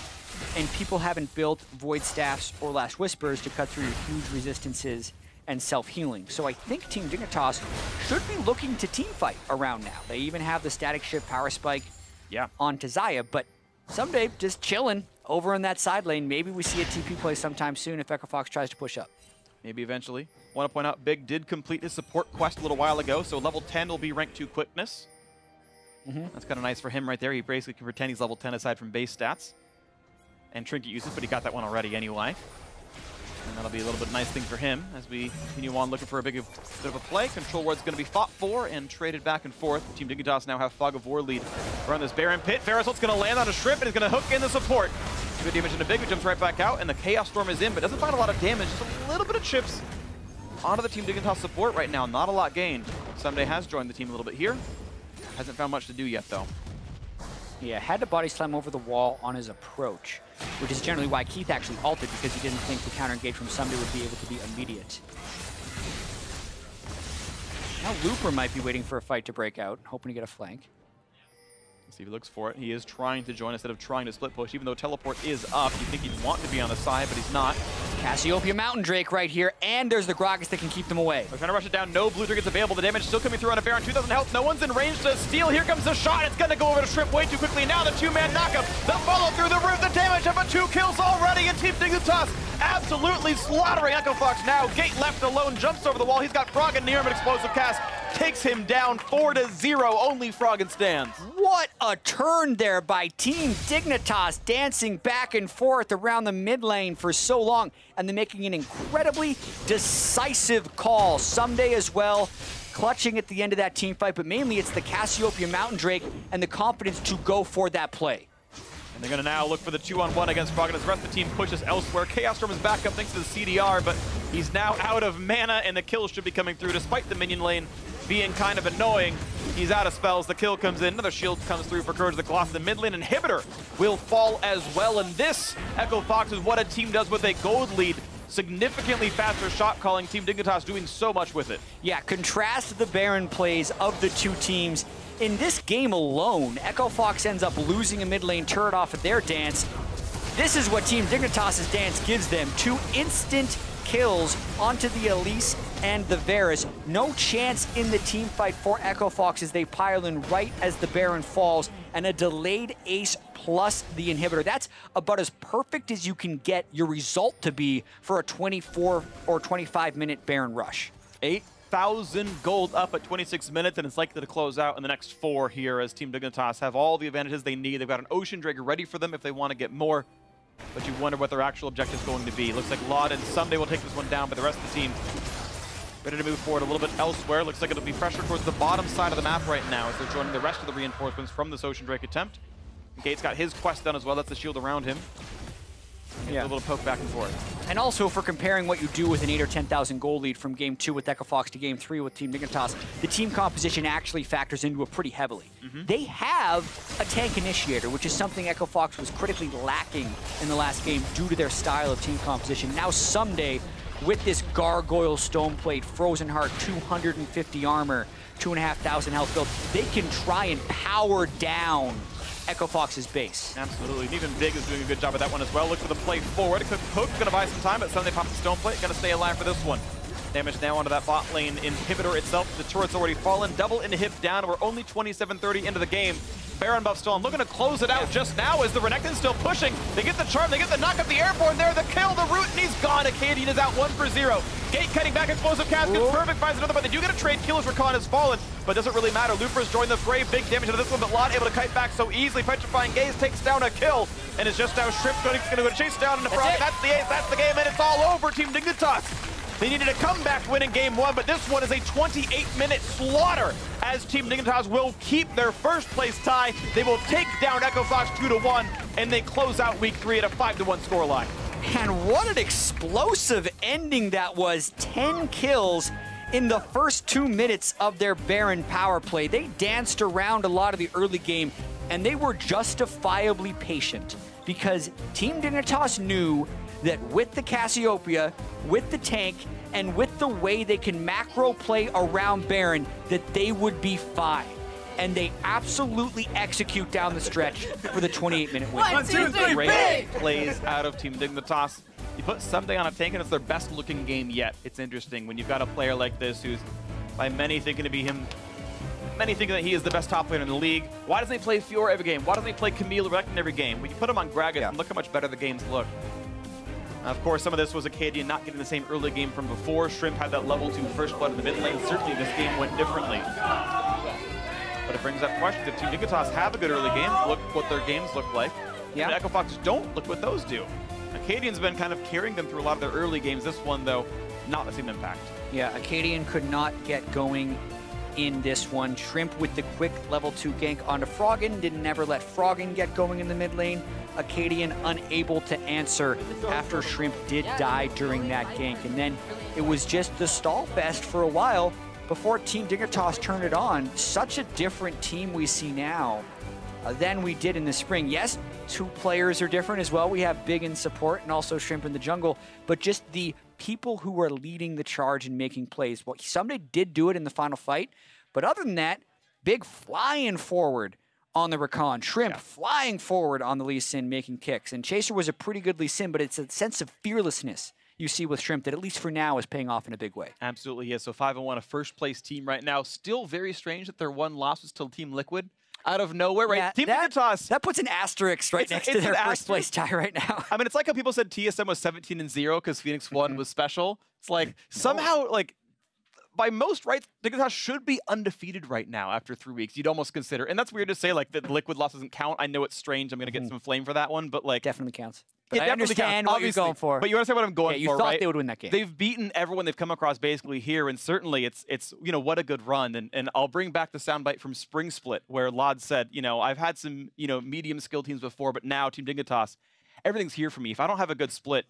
and people haven't built Void Staffs or Last Whispers to cut through your huge resistances and self-healing. So I think Team Dignitas should be looking to teamfight around now. They even have the Static Shift Power Spike onto Xayah, but Ssumday just chilling over in that side lane. Maybe we see a TP play sometime soon if Echo Fox tries to push up. Maybe eventually. Want to point out, Big did complete his support quest a little while ago, so level 10 will be rank 2 quickness. That's kind of nice for him right there. He basically can pretend he's level 10 aside from base stats and trinket uses, but he got that one already anyway. And that'll be a little bit nice thing for him as we continue on looking for a bit of a play. Control ward's going to be fought for and traded back and forth. Team Dignitas now have Fog of War lead around this Baron pit. Varus ult's going to land on a Shrimp and is going to hook in the support. Good damage into Big, who jumps right back out, and the Chaos Storm is in, but doesn't find a lot of damage. Just a little bit of chips onto the Team Dignitas support right now. Not a lot gained. Ssumday has joined the team a little bit here. Hasn't found much to do yet, though. Yeah, had to body slam over the wall on his approach, which is generally why Keith actually ulted, because he didn't think the counter engage from Ssumday would be able to be immediate. Now Looper might be waiting for a fight to break out, hoping to get a flank. Let's see if he looks for it. He is trying to join instead of trying to split push, even though teleport is up. You think he'd want to be on the side, but he's not. Cassiopeia Mountain Drake right here, and there's the Kha'Zix that can keep them away. They're trying to rush it down. No blue tickets available. The damage still coming through on a Baron. 2,000 health. No one's in range to steal. Here comes the shot. It's going to go over to Shrimp way too quickly. Now the two-man knockup. The follow through the roof. The damage of a 2 kills already. And Team Dignitas absolutely slaughtering EchoFox now. Gate left alone. Jumps over the wall. He's got Froggen near him. An explosive cast. Takes him down 4-0. Only Froggen stands. What a turn there by Team Dignitas, dancing back and forth around the mid lane for so long, and then making an incredibly decisive call. Ssumday as well, clutching at the end of that team fight, but mainly it's the Cassiopeia Mountain Drake and the confidence to go for that play. And they're going to now look for the 2-on-1 against Froggen as the rest of the team pushes elsewhere. Chaos Storm is back up thanks to the CDR, but he's now out of mana, and the kills should be coming through despite the minion lane being kind of annoying. He's out of spells. The kill comes in. Another shield comes through for Courage the Colossus. The mid lane inhibitor will fall as well. And this, EchoFox, is what a team does with a gold lead. Significantly faster shot calling. Team Dignitas doing so much with it. Yeah, contrast the Baron plays of the two teams. In this game alone, EchoFox ends up losing a mid lane turret off of their dance. This is what Team Dignitas' dance gives them. 2 instant kills onto the Elise and the Varus. No chance in the team fight for EchoFox as they pile in right as the Baron falls, and a delayed ace plus the inhibitor. That's about as perfect as you can get your result to be for a 24 or 25 minute Baron rush. 8,000 gold up at 26 minutes, and it's likely to close out in the next 4 here as Team Dignitas have all the advantages they need. They've got an Ocean Drake ready for them if they want to get more. But you wonder what their actual objective is going to be. Looks like Laud and Ssumday will take this one down, but the rest of the team ready to move forward a little bit elsewhere. Looks like it'll be pressure towards the bottom side of the map right now as they're joining the rest of the reinforcements from this Ocean Drake attempt. Gate's got his quest done as well. That's the shield around him. Yeah. A little poke back and forth. And also, for comparing what you do with an 8,000 or 10,000 goal lead from Game 2 with EchoFox to Game 3 with Team Dignitas, the team composition actually factors into it pretty heavily. They have a tank initiator, which is something EchoFox was critically lacking in the last game due to their style of team composition. Now Ssumday, with this Gargoyle Stoneplate, Frozen Heart, 250 armor, 2,500 health build, they can try and power down EchoFox's base. Absolutely. Even Big is doing a good job of that one as well. Look for the play forward. Hook's going to buy some time, but Ssumday pops the stone plate. Going to stay alive for this one. Damage now onto that bot lane inhibitor itself. The turret's already fallen. Double inhib down. We're only 27:30 into the game. Baron buff still on. Looking to close it out just now as the Renekton's still pushing. They get the charm. They get the knock up the airborne there. The kill. The root, and he's gone. Akaadian is out 1-for-0. Gate cutting back. Explosive cast. Gets perfect. Finds another, but they do get a trade kill as Rakan has fallen. But doesn't really matter. Looper's joined the fray. Big damage into this one, but Laud able to kite back so easily. Petrifying Gaze takes down a kill. And it's just now Shrimp going to go chase down into Frog. That's the ace. That's the game, and it's all over. Team Dignitas. They needed a comeback win in Game 1, but this one is a 28-minute slaughter as Team Dignitas will keep their first place tie. They will take down EchoFox 2-1, and they close out Week 3 at a 5-1 scoreline. And what an explosive ending that was. 10 kills in the first 2 minutes of their Baron power play. They danced around a lot of the early game, and they were justifiably patient because Team Dignitas knew that with the Cassiopeia, with the tank, and with the way they can macro play around Baron, that they would be fine. And they absolutely execute down the stretch for the 28-minute win. 1, 2, 3, Great plays out of Team Dignitas. You put Ssumday on a tank, and it's their best looking game yet. It's interesting when you've got a player like this who's by many thinking to be him. Many think that he is the best top player in the league. Why doesn't he play Fiora every game? Why doesn't he play Camille in every game? When you put him on Gragas, and look how much better the games look. Of course, some of this was Akaadian not getting the same early game from before. Shrimp had that level 2 first blood in the mid lane. Certainly this game went differently. But it brings up questions. If Team Dignitas have a good early game, look what their games look like. Yeah. And EchoFox don't, look what those do. Akaadian's been kind of carrying them through a lot of their early games. This one, though, not the same impact. Yeah, Akaadian could not get going in this one. Shrimp with the quick level 2 gank onto Froggen. Didn't never let Froggen get going in the mid lane. Akaadian unable to answer after Shrimp did die during that gank. And then it was just the stall fest for a while before Team Dignitas turned it on. Such a different team we see now than we did in the spring. Yes, 2 players are different as well. We have Big in support and also Shrimp in the jungle, but just the people who are leading the charge and making plays. Well, Ssumday did do it in the final fight, but other than that, Big flying forward on the Recon, Shrimp flying forward on the Lee Sin, making kicks. And Chaser was a pretty good Lee Sin, but it's a sense of fearlessness you see with Shrimp that at least for now is paying off in a big way. Absolutely, yeah. So 5-1, a first-place team right now. Still very strange that their one loss was to Team Liquid. Out of nowhere, right? Yeah, Team Dignitas. That puts an asterisk right next to their first-place tie right now. I mean, it's like how people said TSM was 17-0 because Phoenix 1 was special. It's like, somehow, like, by most rights, Dignitas should be undefeated right now after 3 weeks. You'd almost consider, and that's weird to say, like, that Liquid loss doesn't count. I know it's strange. I'm going to get some flame for that one, but, like... Definitely counts. But I understand what you're going for. But you understand what I'm going for, you thought they would win that game. They've beaten everyone they've come across basically here, and certainly it's you know, what a good run. And I'll bring back the soundbite from Spring Split, where Lod said, you know, I've had some, you know, medium skill teams before, but now Team Dignitas, everything's here for me. If I don't have a good split,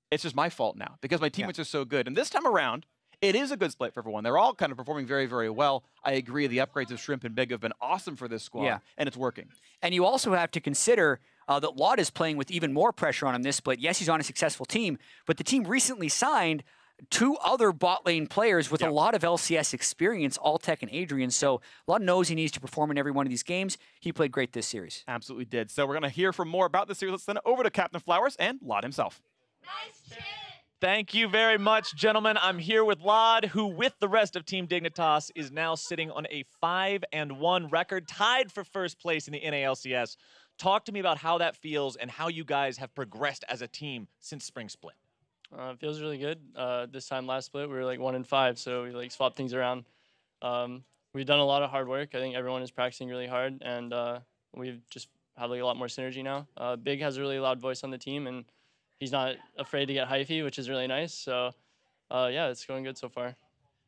it's just my fault now, because my teammates are so good. And this time around, it is a good split for everyone. They're all kind of performing very, very well. I agree, the upgrades of Shrimp and Big have been awesome for this squad, and it's working. And you also have to consider that Lod is playing with even more pressure on him this split. Yes, he's on a successful team, but the team recently signed 2 other bot lane players with a lot of LCS experience, Alltech and Adrian. So Lod knows he needs to perform in every one of these games. He played great this series. Absolutely did. So we're going to hear from more about this series. Let's send it over to Captain Flowers and Lod himself. Nice chin. Thank you very much, gentlemen. I'm here with Lod, who, with the rest of Team Dignitas, is now sitting on a 5-1 record, tied for first place in the NA LCS. Talk to me about how that feels and how you guys have progressed as a team since Spring Split. It feels really good. This time last split, we were like 1-5, so we like swapped things around. We've done a lot of hard work. I think everyone is practicing really hard, and we've just had like a lot more synergy now. Big has a really loud voice on the team, and he's not afraid to get hyphy, which is really nice. So, yeah, it's going good so far.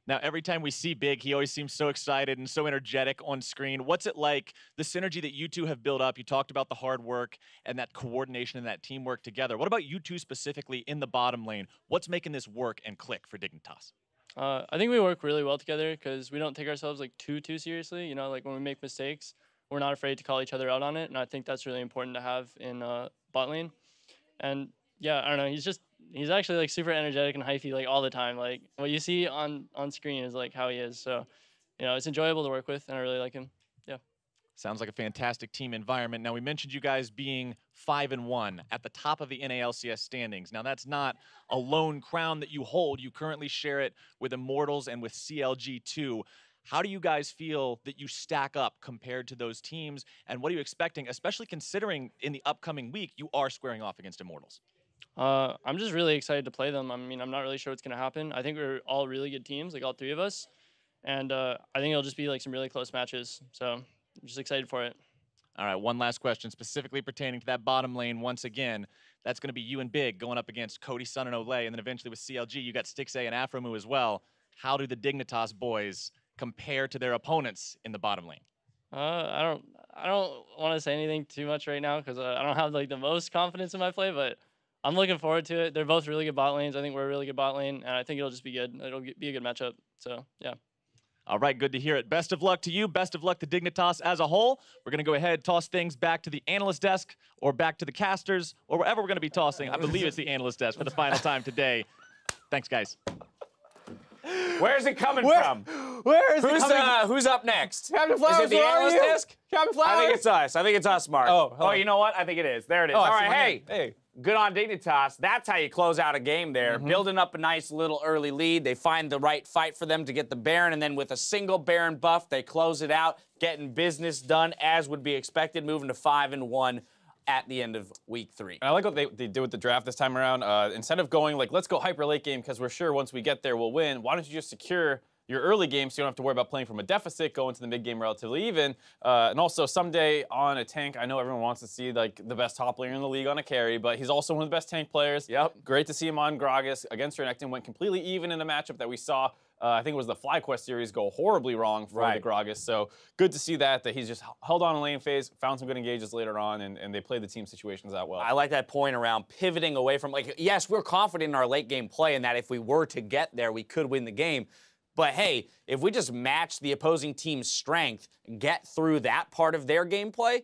Now, every time we see Big, he always seems so excited and so energetic on screen. What's it like, the synergy that you two have built up? You talked about the hard work and that coordination and that teamwork together. What about you two specifically in the bottom lane? What's making this work and click for Dignitas? I think we work really well together because we don't take ourselves like too seriously. You know, like when we make mistakes, we're not afraid to call each other out on it. And I think that's really important to have in bot lane. And yeah, I don't know. He's actually like super energetic and hyphy like all the time. Like what you see on screen is like how he is. So, you know, it's enjoyable to work with, and I really like him. Yeah. Sounds like a fantastic team environment. Now, we mentioned you guys being 5-1 at the top of the NA LCS standings. Now, that's not a lone crown that you hold. You currently share it with Immortals and with CLG2. How do you guys feel that you stack up compared to those teams, and what are you expecting, especially considering in the upcoming week you are squaring off against Immortals? I'm just really excited to play them. I mean, I'm not really sure what's going to happen. I think we're all really good teams, like all 3 of us. And I think it'll just be like some really close matches. So I'm just excited for it. All right, one last question specifically pertaining to that bottom lane once again. That's going to be you and Big going up against Cody, Sun, and Olay. And then eventually with CLG, you got Stixay and Afromu as well. How do the Dignitas boys compare to their opponents in the bottom lane? I don't want to say anything too much right now because I don't have like the most confidence in my play, but I'm looking forward to it. They're both really good bot lanes. I think we're a really good bot lane, and I think it'll just be good. It'll be a good matchup. So, yeah. All right, good to hear it. Best of luck to you. Best of luck to Dignitas as a whole. We're going to go ahead, toss things back to the analyst desk or back to the casters or wherever we're going to be tossing. I believe it's the analyst desk for the final time today. Thanks, guys. Where's it coming from? Where is it coming? Who's up next? Captain Flowers, is it the where are analyst you? desk? Captain Flowers? I think it's us. I think it's us, Mark. Oh, you know what? I think it is. There it is. Oh, all right, hey. Good on Dignitas. That's how you close out a game there. Building up a nice little early lead. They find the right fight for them to get the Baron, and then with a single Baron buff, they close it out, getting business done as would be expected, moving to 5-1 at the end of week 3. I like what they did with the draft this time around. Instead of going like, let's go hyper late game because we're sure once we get there we'll win, why don't you just secure your early game so you don't have to worry about playing from a deficit, go into the mid game relatively even. And also Ssumday on a tank. I know everyone wants to see like the best top laner in the league on a carry, but he's also one of the best tank players. Yep. Great to see him on Gragas against Renekton. Went completely even in a matchup that we saw. I think it was the FlyQuest series go horribly wrong for the Gragas. So good to see that he's just held on a lane phase, found some good engages later on, and they played the team situations out well. I like that point around pivoting away from, like, yes, we're confident in our late game play and that if we were to get there, we could win the game. But hey, if we just match the opposing team's strength, get through that part of their gameplay,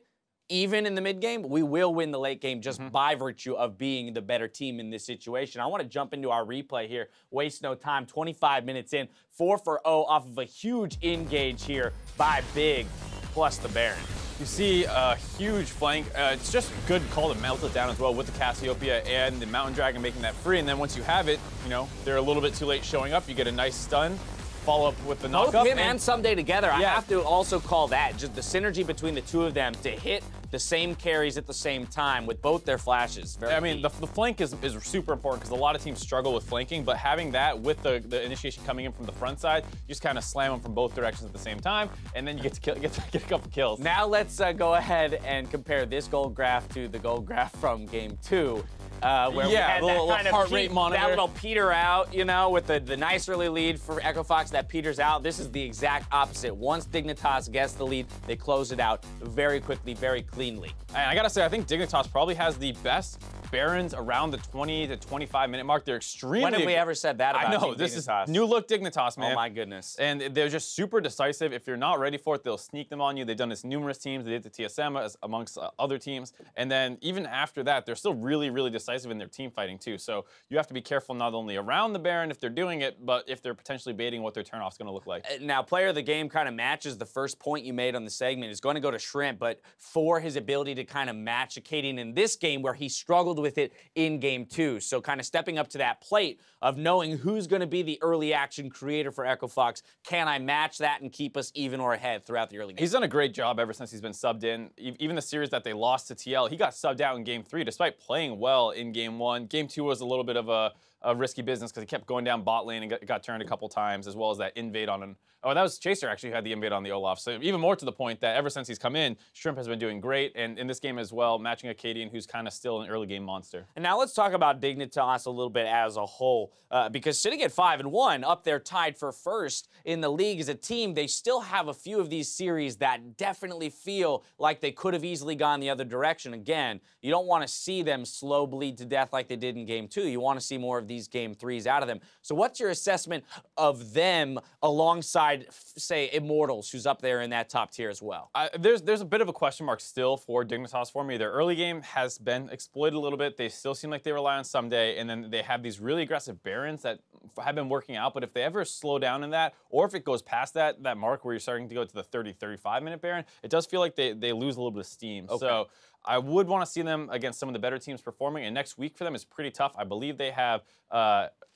even in the mid game, we will win the late game just by virtue of being the better team in this situation. I want to jump into our replay here. Waste no time. 25 minutes in. 4 for 0 off of a huge engage here by Big plus the Baron. You see a huge flank. It's just a good call to melt it down as well with the Cassiopeia and the Mountain Dragon making that free. And then once you have it, you know, they're a little bit too late showing up. You get a nice stun. Follow up with the knockup. Both him and Ssumday together. Yeah. I have to also call that just the synergy between the two of them to hit the same carries at the same time with both their flashes. Very I mean, key. the flank is super important because a lot of teams struggle with flanking, but having that with the initiation coming in from the front side, you just kind of slam them from both directions at the same time, and then you get to get a couple kills. Now let's go ahead and compare this gold graph to the gold graph from game 2. Where we had the little that kind of heart rate monitor. That little peter out, you know, with the nice early lead for Echo Fox that peters out. This is the exact opposite. Once Dignitas gets the lead, they close it out very quickly, very cleanly. And I gotta say, I think Dignitas probably has the best Barons around the 20 to 25 minute mark. They're extremely... When have we ever said that about I know, Team this Dignitas? is new look Dignitas, man. Oh my goodness. And they're just super decisive. If you're not ready for it, they'll sneak them on you. They've done this numerous teams. They did the TSM amongst other teams. And then even after that, they're still really, really decisive in their team fighting too. So you have to be careful not only around the Baron if they're doing it, but if they're potentially baiting what their turnoff's gonna look like. Now, player of the game kind of matches the first point you made on the segment. Is going to go to Shrimp, but for his ability to kind of match Akaadian in this game where he struggled with it in game 2. So kind of stepping up to that plate of knowing who's going to be the early action creator for Echo Fox. Can I match that and keep us even or ahead throughout the early game? He's done a great job ever since he's been subbed in. Even the series that they lost to TL, he got subbed out in game 3 despite playing well in game 1. Game 2 was a little bit of a risky business because he kept going down bot lane and got turned a couple times, as well as that invade on an... Oh, that was Chaser actually who had the invade on the Olaf. So even more to the point that ever since he's come in, Shrimp has been doing great. And in this game as well, matching Akaadian, who's kind of still an early game monster. And now let's talk about Dignitas a little bit as a whole. Because sitting at 5-1, up there tied for first in the league as a team, they still have a few of these series that definitely feel like they could have easily gone the other direction. Again, you don't want to see them slow bleed to death like they did in game 2. You want to see more of these game 3s out of them. So what's your assessment of them alongside, say, Immortals, who's up there in that top tier as well? There's a bit of a question mark still for Dignitas for me. Their early game has been exploited a little bit. They still seem like they rely on Ssumday, and then they have these really aggressive Barons that have been working out. But if they ever slow down in that, or if it goes past that mark where you're starting to go to the 30-35 minute Baron, it does feel like they lose a little bit of steam. Okay. So I would want to see them against some of the better teams performing, and next week for them is pretty tough. I believe they have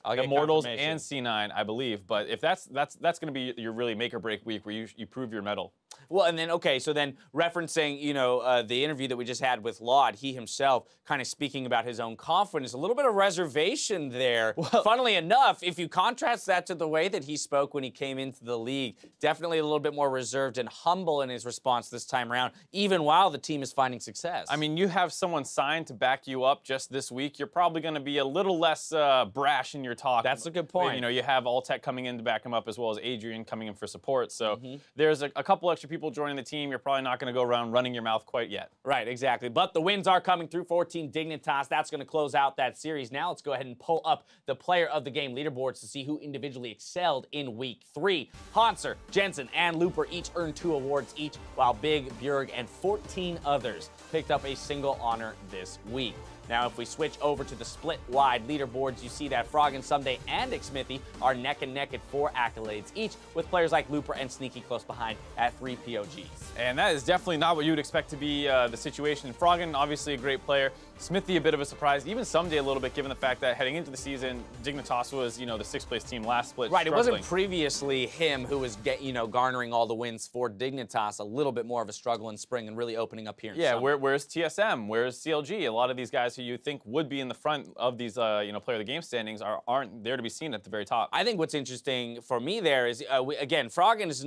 Immortals and C9, I believe. But if that's going to be your really make or break week where you prove your mettle. Well, and then, okay, so then referencing, you know, the interview that we just had with Laud, he himself kind of speaking about his own confidence, a little bit of reservation there. Well, funnily enough, if you contrast that to the way that he spoke when he came into the league, definitely a little bit more reserved and humble in his response this time around, even while the team is finding success. I mean, you have someone signed to back you up just this week. You're probably going to be a little less brash in your talk. That's a good point. You know, you have Alltech coming in to back him up, as well as Adrian coming in for support. So there's a couple extra people joining the team. You're probably not going to go around running your mouth quite yet. Right, exactly. But the wins are coming through for Team Dignitas. That's going to close out that series. Now let's go ahead and pull up the player of the game leaderboards to see who individually excelled in week 3. Hanser, Jensen, and Looper each earned 2 awards each, while Big, Bjerg, and 14 others picked up a single honor this week. Now, if we switch over to the split-wide leaderboards, you see that Froggen, Ssumday, and Xmithy are neck and neck at 4 accolades each, with players like Looper and Sneaky close behind at 3 POGs. And that is definitely not what you would expect to be the situation. Froggen, obviously a great player. Smithy, a bit of a surprise. Even Ssumday a little bit, given the fact that heading into the season, Dignitas was, you know, the 6th place team last split. Right, it wasn't previously him who was, garnering all the wins for Dignitas. A little bit more of a struggle in spring and really opening up here in summer. Where's TSM? Where's CLG? A lot of these guys who you think would be in the front of these, player of the game standings aren't there to be seen at the very top. I think what's interesting for me there is, again, Froggen is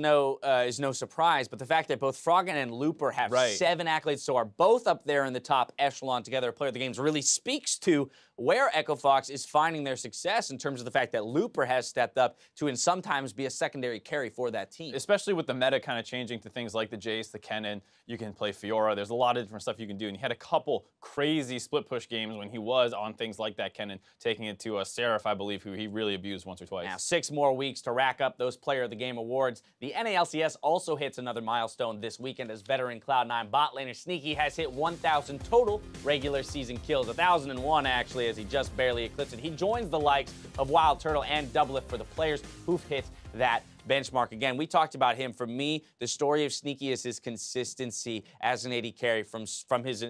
no surprise, but the fact that both Froggen and Looper have 7 accolades, so are both up there in the top echelon together. Player of the Games really speaks to where Echo Fox is finding their success in terms of the fact that Looper has stepped up to and sometimes be a secondary carry for that team. Especially with the meta kind of changing to things like the Jace, the Kennen, you can play Fiora. There's a lot of different stuff you can do. And he had a couple crazy split push games when he was on things like that Kennen, taking it to a Seraph, I believe, who he really abused once or twice. Now, 6 more weeks to rack up those Player of the Game awards. The NA LCS also hits another milestone this weekend as veteran Cloud9 bot laner Sneaky has hit 1,000 total regular season kills. 1,001 actually, as he just barely eclipsed it. He joins the likes of Wild Turtle and Doublelift for the players who've hit that benchmark. Again, we talked about him. For me, the story of Sneaky is his consistency as an AD carry from his,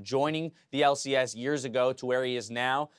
joining the LCS years ago to where he is now.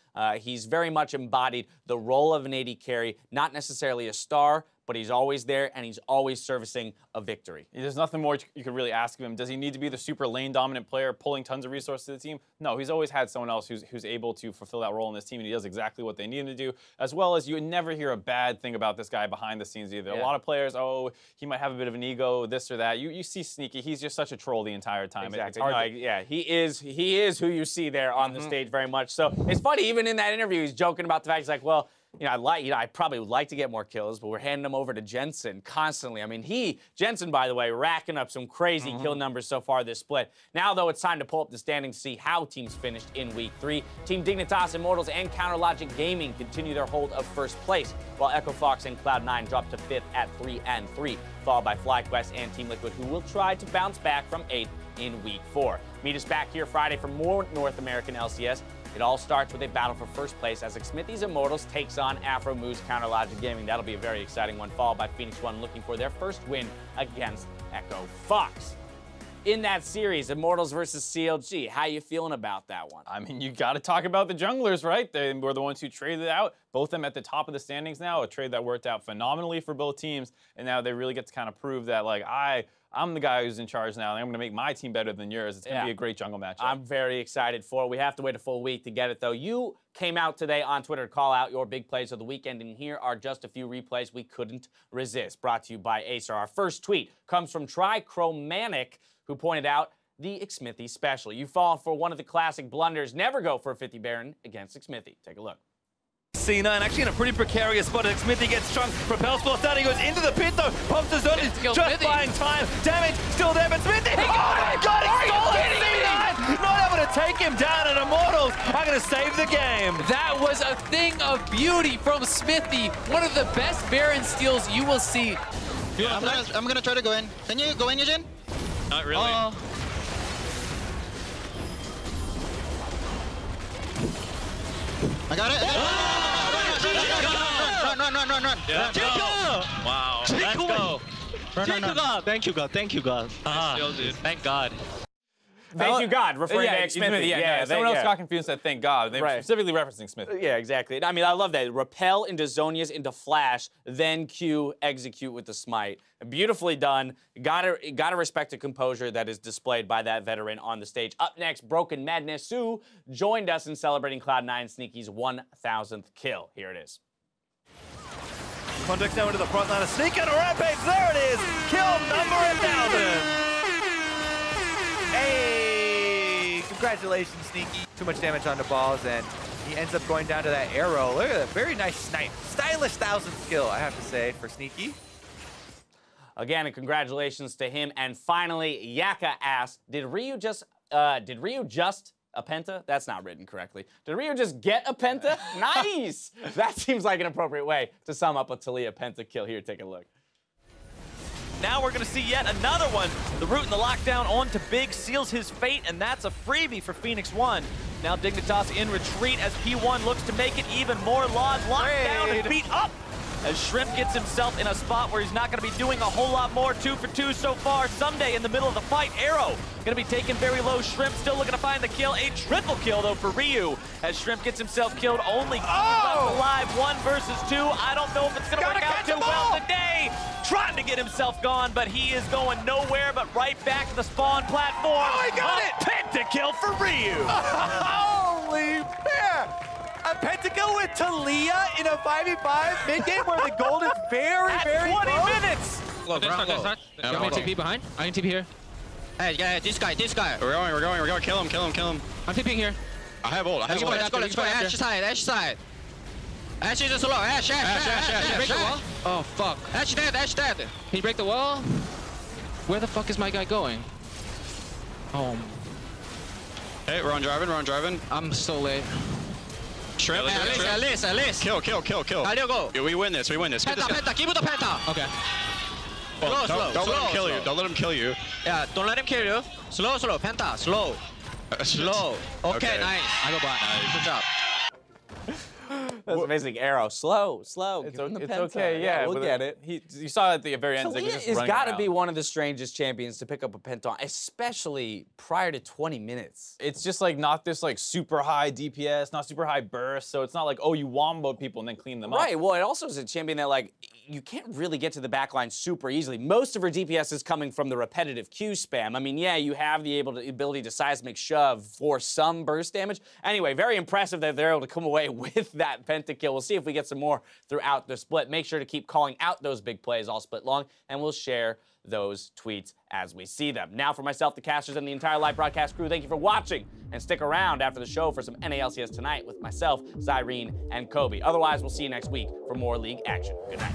He's very much embodied the role of an AD carry, not necessarily a star, but he's always there and he's always servicing a victory. There's nothing more you could really ask of him. Does he need to be the super lane dominant player pulling tons of resources to the team? No, he's always had someone else who's able to fulfill that role in this team, and he does exactly what they need him to do, as well as you would never hear a bad thing about this guy behind the scenes either. Yeah. A lot of players, oh, he might have a bit of an ego, this or that. You see Sneaky, he's just such a troll the entire time. Exactly. It's hard yeah, he is who you see there on the stage very much. So it's funny, even in that interview, he's joking about the fact, he's like, well, I probably would like to get more kills, but we're handing them over to Jensen constantly. I mean, Jensen, by the way, racking up some crazy kill numbers so far this split. Now, though, it's time to pull up the standings to see how teams finished in Week 3. Team Dignitas Immortals and Counterlogic Gaming continue their hold of first place, while Echo Fox and Cloud9 drop to 5th at 3-3, followed by FlyQuest and Team Liquid, who will try to bounce back from 8th in Week 4. Meet us back here Friday for more North American LCS. It all starts with a battle for first place as Xmithie's Immortals takes on Afro Moose Counterlogic Gaming. That'll be a very exciting one, followed by Phoenix One looking for their first win against Echo Fox. In that series, Immortals versus CLG, how you feeling about that one? I mean, you got to talk about the junglers, right? They were the ones who traded out. Both of them at the top of the standings now, a trade that worked out phenomenally for both teams, and now they really get to kind of prove that, like, I'm the guy who's in charge now, and I'm going to make my team better than yours. It's going to be a great jungle matchup. I'm very excited for it. We have to wait a full week to get it, though. You came out today on Twitter to call out your big plays of the weekend, and here are just a few replays we couldn't resist. Brought to you by Acer. Our first tweet comes from Trichromatic, who pointed out the Xmithie special. You've fallen for one of the classic blunders. Never go for a 50 Baron against Xmithie. Take a look. C9 actually in a pretty precarious spot. Xmithie gets chunked, propels force down, he goes into the pit though, pops his zone, he's just buying time, damage still there, but Xmithie, oh my god, he stole it, C9! Not able to take him down, and Immortals are going to save the game. That was a thing of beauty from Xmithie, one of the best Baron steals you will see. I'm gonna try to go in. Can you go in, Eugene? Not really. I got it. Run. Yeah, wow. Let's go. Run. Thank you, God. Thank you, God. Thank God. Thank you, God, referring to Xmithie. Someone else got confused and said, thank God. They were specifically referencing Smith. Yeah, exactly. I mean, I love that. Repel into Zhonya's into Flash, then Q, execute with the smite. Beautifully done. Gotta respect the composure that is displayed by that veteran on the stage. Up next, Broken Madness Sue joined us in celebrating Cloud9 Sneaky's 1,000th kill. Here it is. Context now into the front line. A sneak and a rampage. There it is. Kill number 1,000. Hey, congratulations, Sneaky. Too much damage on the balls, and he ends up going down to that arrow. Look at that, very nice snipe. Stylish 1,000th kill, I have to say, for Sneaky. Again, and congratulations to him. And finally, Yaka asked, did Ryu just a penta? That's not written correctly. Did Ryu just get a penta? Nice! That seems like an appropriate way to sum up a Taliyah penta kill. Here, take a look. Now we're going to see yet another one. The root and the lockdown onto Big seals his fate, and that's a freebie for Phoenix One. Now Dignitas in retreat as P1 looks to make it even more. Laws locked down and beat up as Shrimp gets himself in a spot where he's not going to be doing a whole lot more. 2 for 2 so far. Ssumday in the middle of the fight. Arrow going to be taken very low. Shrimp still looking to find the kill. A triple kill, though, for Ryu as Shrimp gets himself killed. Only left alive. 1 versus 2. I don't know if it's going to work out too well today. Trying to get himself gone, but he is going nowhere but right back to the spawn platform. Oh, he got it! Pentakill for Ryu. Holy bear! A pentakill with Taliyah in a 5v5 mid-game where the gold is very, very 20 minutes! Look, you want me to TP behind? I can TP here. Hey, yeah, this guy. We're going, kill him. I'm TPing here. I have ult. I have ult. Let's go. Ash side. Ash is slow. Ash. Break the wall. Oh, fuck. Ash dead. Can you break the wall? Where the fuck is my guy going? Oh. Hey, we're on driving. I'm so late. Shrimp. Elise. Kill. Galio, go. Yeah, we win this. Get this guy. Penta. Give it the Penta. Okay. Well, Slow. Don't let him kill you. Don't let him kill you. Yeah, don't let him kill you. Slow. Penta. Slow. Okay, nice. I go bot. Good job. That's amazing. Arrow. Slow. It's, Give him the it's penta. okay, yeah. We'll get it. You saw at the very end, Talia like, just has running got to around. be one of the strangest champions to pick up a penton, especially prior to 20 minutes. It's just like not this like super high DPS, not super high burst, so it's not like, oh, you wombo people and then clean them up. Right, well, it also is a champion that, like, you can't really get to the backline super easily. Most of her DPS is coming from the repetitive Q spam. I mean, yeah, you have the ability to seismic shove for some burst damage. Anyway, very impressive that they're able to come away with that pentakill. We'll see if we get some more throughout the split. Make sure to keep calling out those big plays all split long, and we'll share those tweets as we see them. Now, for myself, the casters, and the entire live broadcast crew, thank you for watching, and stick around after the show for some NA LCS Tonight with myself, Zyrene, and Kobe. Otherwise, we'll see you next week for more league action. Good night.